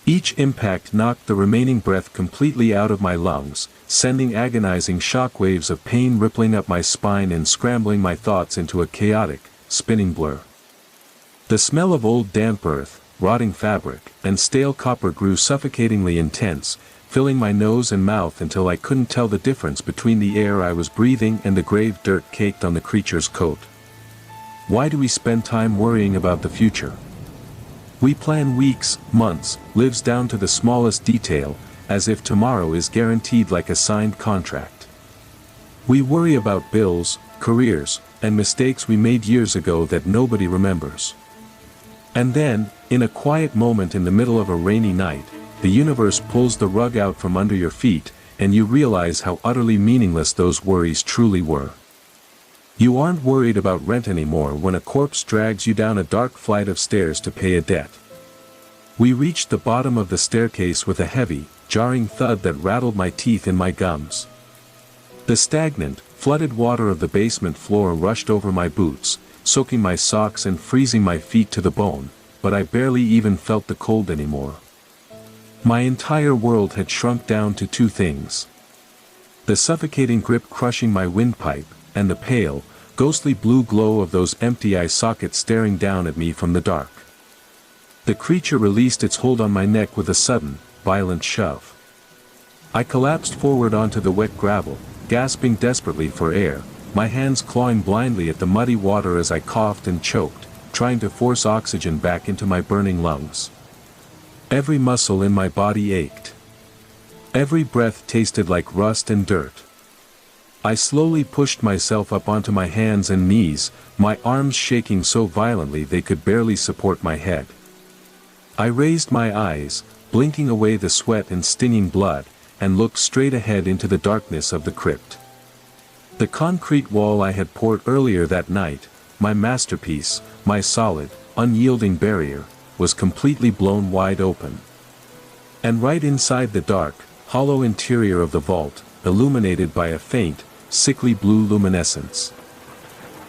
[SPEAKER 1] Each impact knocked the remaining breath completely out of my lungs, sending agonizing shockwaves of pain rippling up my spine and scrambling my thoughts into a chaotic, spinning blur. The smell of old damp earth, rotting fabric, and stale copper grew suffocatingly intense, filling my nose and mouth until I couldn't tell the difference between the air I was breathing and the grave dirt caked on the creature's coat. Why do we spend time worrying about the future? We plan weeks, months, lives down to the smallest detail, as if tomorrow is guaranteed like a signed contract. We worry about bills, careers, and mistakes we made years ago that nobody remembers. And then, in a quiet moment in the middle of a rainy night, the universe pulls the rug out from under your feet, and you realize how utterly meaningless those worries truly were. You aren't worried about rent anymore when a corpse drags you down a dark flight of stairs to pay a debt. We reached the bottom of the staircase with a heavy, jarring thud that rattled my teeth in my gums. The stagnant, flooded water of the basement floor rushed over my boots, soaking my socks and freezing my feet to the bone, but I barely even felt the cold anymore. My entire world had shrunk down to two things. The suffocating grip crushing my windpipe, and the pale, ghostly blue glow of those empty eye sockets staring down at me from the dark. The creature released its hold on my neck with a sudden, violent shove. I collapsed forward onto the wet gravel, gasping desperately for air, my hands clawing blindly at the muddy water as I coughed and choked, trying to force oxygen back into my burning lungs. Every muscle in my body ached. Every breath tasted like rust and dirt. I slowly pushed myself up onto my hands and knees, my arms shaking so violently they could barely support my head. I raised my eyes, blinking away the sweat and stinging blood, and looked straight ahead into the darkness of the crypt. The concrete wall I had poured earlier that night, my masterpiece, my solid, unyielding barrier, was completely blown wide open. And right inside the dark, hollow interior of the vault, illuminated by a faint, sickly blue luminescence.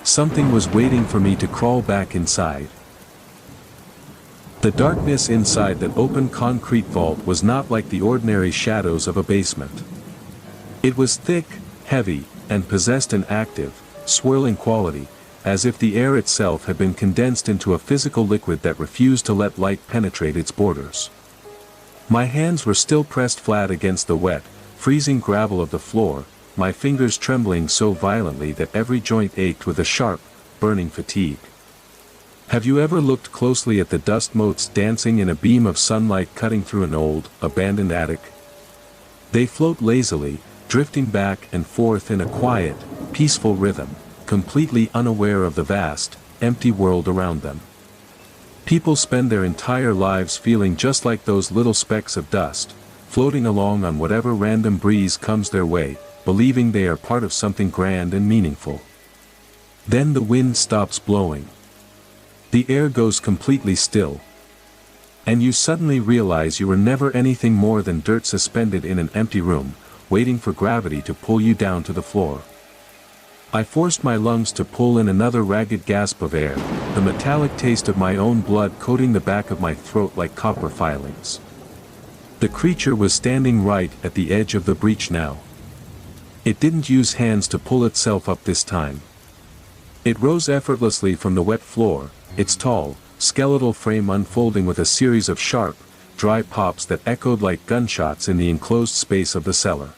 [SPEAKER 1] Something was waiting for me to crawl back inside. The darkness inside that open concrete vault was not like the ordinary shadows of a basement. It was thick, heavy, and possessed an active, swirling quality, as if the air itself had been condensed into a physical liquid that refused to let light penetrate its borders. My hands were still pressed flat against the wet, freezing gravel of the floor, my fingers trembling so violently that every joint ached with a sharp, burning fatigue. Have you ever looked closely at the dust motes dancing in a beam of sunlight cutting through an old, abandoned attic? They float lazily, drifting back and forth in a quiet, peaceful rhythm, completely unaware of the vast, empty world around them. People spend their entire lives feeling just like those little specks of dust, floating along on whatever random breeze comes their way, believing they are part of something grand and meaningful. Then the wind stops blowing. The air goes completely still. And you suddenly realize you were never anything more than dirt suspended in an empty room, waiting for gravity to pull you down to the floor. I forced my lungs to pull in another ragged gasp of air, the metallic taste of my own blood coating the back of my throat like copper filings. The creature was standing right at the edge of the breach now. It didn't use hands to pull itself up this time. It rose effortlessly from the wet floor, its tall, skeletal frame unfolding with a series of sharp, dry pops that echoed like gunshots in the enclosed space of the cellar.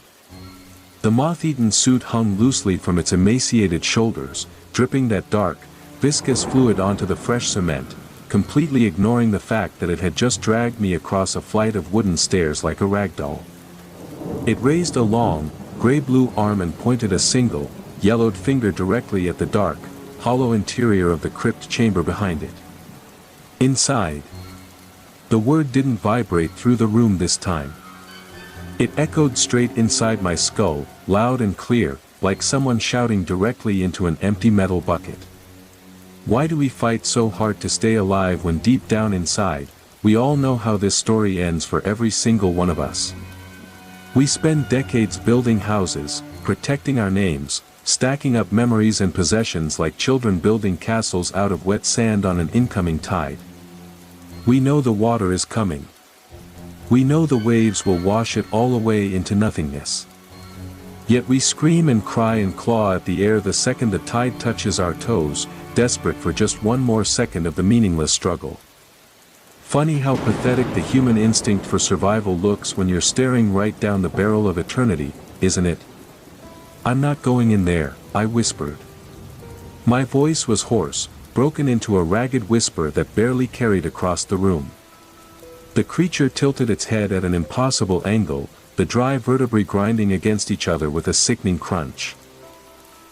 [SPEAKER 1] The moth-eaten suit hung loosely from its emaciated shoulders, dripping that dark, viscous fluid onto the fresh cement, completely ignoring the fact that it had just dragged me across a flight of wooden stairs like a ragdoll. It raised a long, gray-blue arm and pointed a single, yellowed finger directly at the dark, hollow interior of the crypt chamber behind it. Inside. The word didn't vibrate through the room this time. It echoed straight inside my skull, loud and clear, like someone shouting directly into an empty metal bucket. Why do we fight so hard to stay alive when deep down inside, we all know how this story ends for every single one of us? We spend decades building houses, protecting our names, stacking up memories and possessions like children building castles out of wet sand on an incoming tide. We know the water is coming. We know the waves will wash it all away into nothingness. Yet we scream and cry and claw at the air the second the tide touches our toes, desperate for just one more second of the meaningless struggle. Funny how pathetic the human instinct for survival looks when you're staring right down the barrel of eternity, isn't it? "I'm not going in there," I whispered. My voice was hoarse, broken into a ragged whisper that barely carried across the room. The creature tilted its head at an impossible angle, the dry vertebrae grinding against each other with a sickening crunch.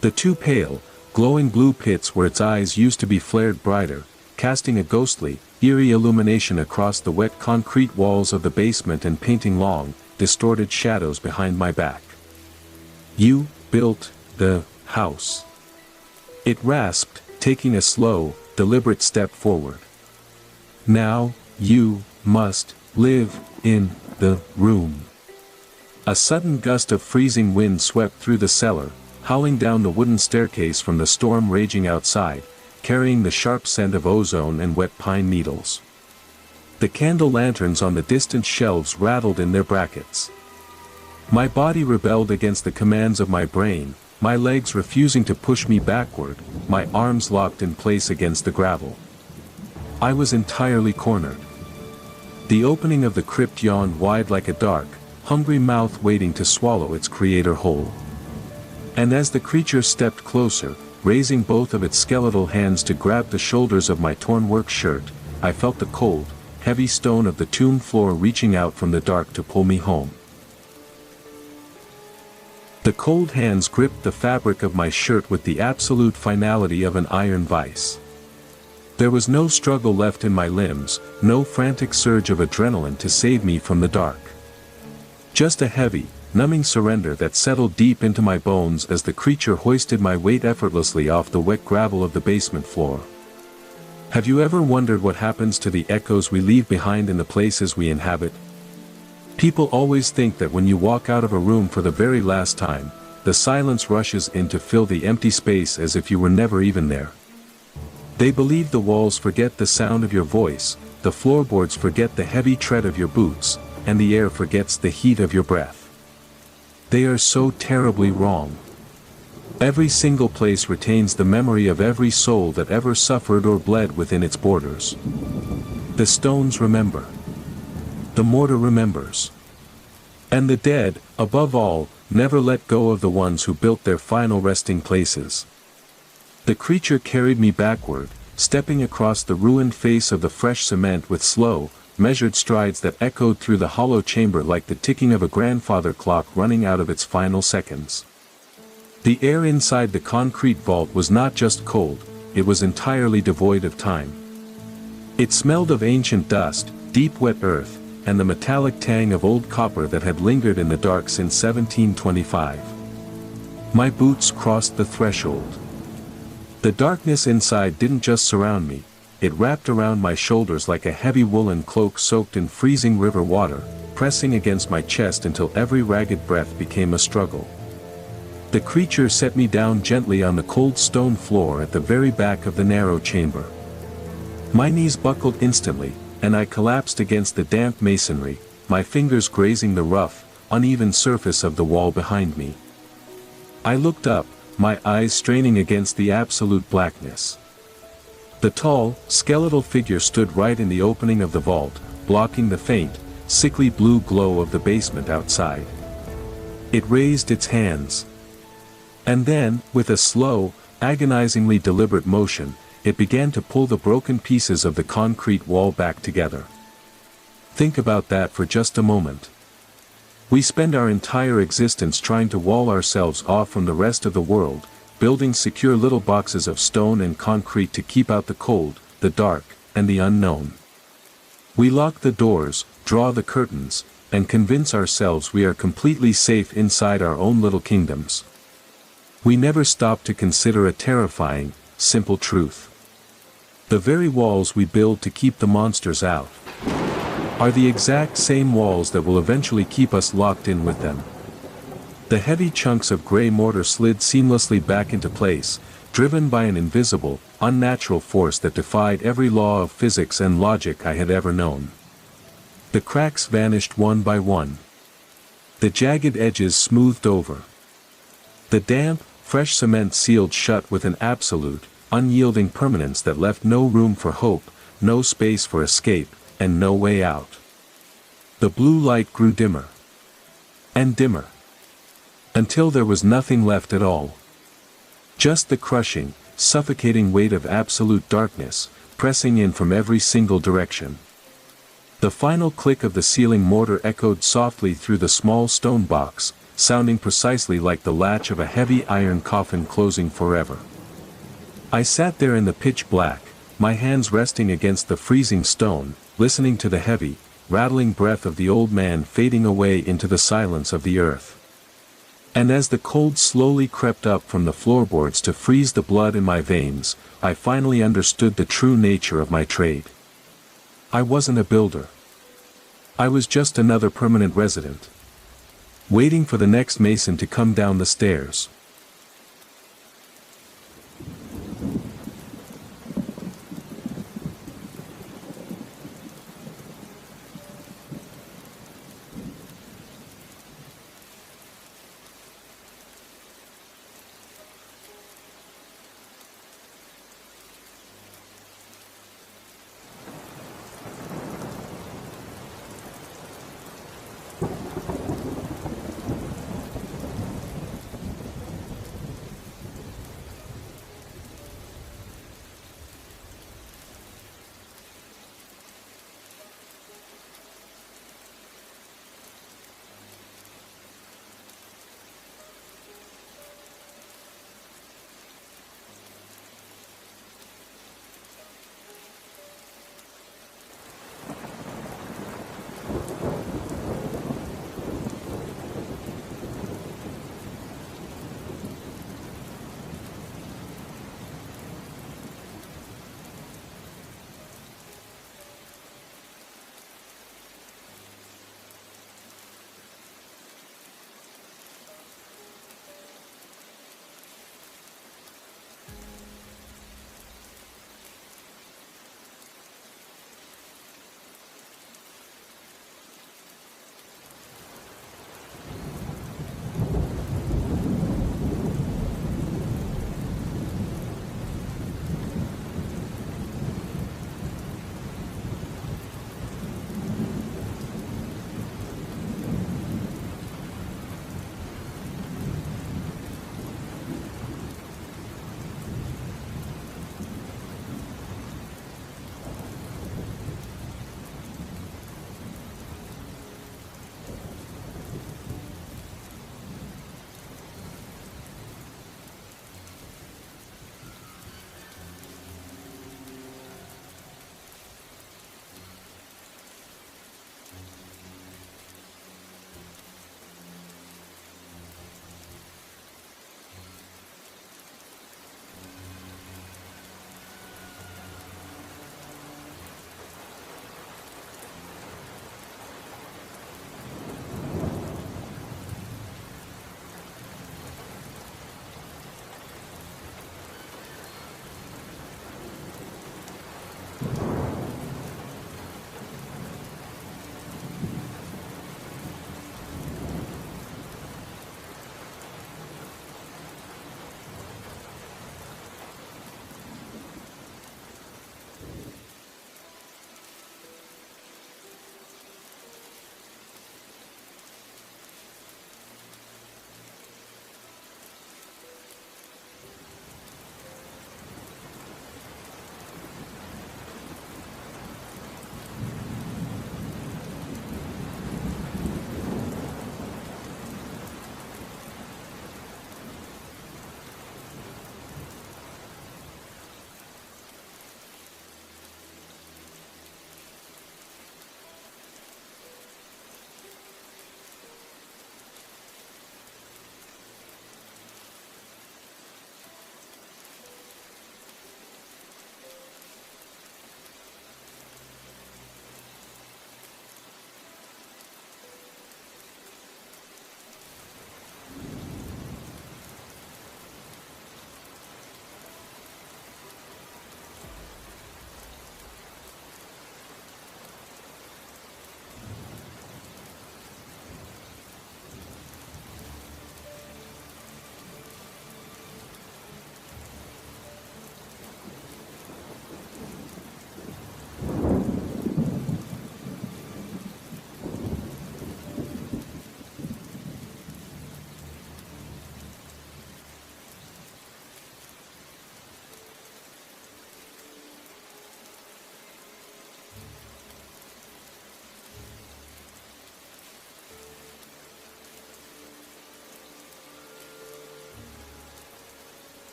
[SPEAKER 1] The two pale, glowing blue pits where its eyes used to be flared brighter, casting a ghostly, eerie illumination across the wet concrete walls of the basement and painting long, distorted shadows behind my back. "You built the house," it rasped, taking a slow, deliberate step forward. "Now, you must live in the room." A sudden gust of freezing wind swept through the cellar, howling down the wooden staircase from the storm raging outside, carrying the sharp scent of ozone and wet pine needles. The candle lanterns on the distant shelves rattled in their brackets. My body rebelled against the commands of my brain, my legs refusing to push me backward, my arms locked in place against the gravel. I was entirely cornered. The opening of the crypt yawned wide like a dark, hungry mouth waiting to swallow its creator whole. And as the creature stepped closer, raising both of its skeletal hands to grab the shoulders of my torn work shirt, I felt the cold, heavy stone of the tomb floor reaching out from the dark to pull me home. The cold hands gripped the fabric of my shirt with the absolute finality of an iron vice. There was no struggle left in my limbs, no frantic surge of adrenaline to save me from the dark. Just a heavy, numbing surrender that settled deep into my bones as the creature hoisted my weight effortlessly off the wet gravel of the basement floor. Have you ever wondered what happens to the echoes we leave behind in the places we inhabit? People always think that when you walk out of a room for the very last time, the silence rushes in to fill the empty space as if you were never even there. They believe the walls forget the sound of your voice, the floorboards forget the heavy tread of your boots, and the air forgets the heat of your breath. They are so terribly wrong. Every single place retains the memory of every soul that ever suffered or bled within its borders. The stones remember. The mortar remembers. And the dead, above all, never let go of the ones who built their final resting places. The creature carried me backward, stepping across the ruined face of the fresh cement with slow, measured strides that echoed through the hollow chamber like the ticking of a grandfather clock running out of its final seconds. The air inside the concrete vault was not just cold, it was entirely devoid of time. It smelled of ancient dust, deep wet earth, and the metallic tang of old copper that had lingered in the dark since 1725. My boots crossed the threshold. The darkness inside didn't just surround me, it wrapped around my shoulders like a heavy woolen cloak soaked in freezing river water, pressing against my chest until every ragged breath became a struggle. The creature set me down gently on the cold stone floor at the very back of the narrow chamber. My knees buckled instantly, and I collapsed against the damp masonry, my fingers grazing the rough, uneven surface of the wall behind me. I looked up, my eyes straining against the absolute blackness. The tall, skeletal figure stood right in the opening of the vault, blocking the faint, sickly blue glow of the basement outside. It raised its hands. And then, with a slow, agonizingly deliberate motion, it began to pull the broken pieces of the concrete wall back together. Think about that for just a moment. We spend our entire existence trying to wall ourselves off from the rest of the world, building secure little boxes of stone and concrete to keep out the cold, the dark, and the unknown. We lock the doors, draw the curtains, and convince ourselves we are completely safe inside our own little kingdoms. We never stop to consider a terrifying, simple truth. The very walls we build to keep the monsters out are the exact same walls that will eventually keep us locked in with them. The heavy chunks of gray mortar slid seamlessly back into place, driven by an invisible, unnatural force that defied every law of physics and logic I had ever known. The cracks vanished one by one. The jagged edges smoothed over. The damp, fresh cement sealed shut with an absolute, unyielding permanence that left no room for hope, no space for escape, and no way out. The blue light grew dimmer. And dimmer. Until there was nothing left at all. Just the crushing, suffocating weight of absolute darkness, pressing in from every single direction. The final click of the sealing mortar echoed softly through the small stone box, sounding precisely like the latch of a heavy iron coffin closing forever. I sat there in the pitch black, my hands resting against the freezing stone, listening to the heavy, rattling breath of the old man fading away into the silence of the earth. And as the cold slowly crept up from the floorboards to freeze the blood in my veins, I finally understood the true nature of my trade. I wasn't a builder. I was just another permanent resident, waiting for the next mason to come down the stairs.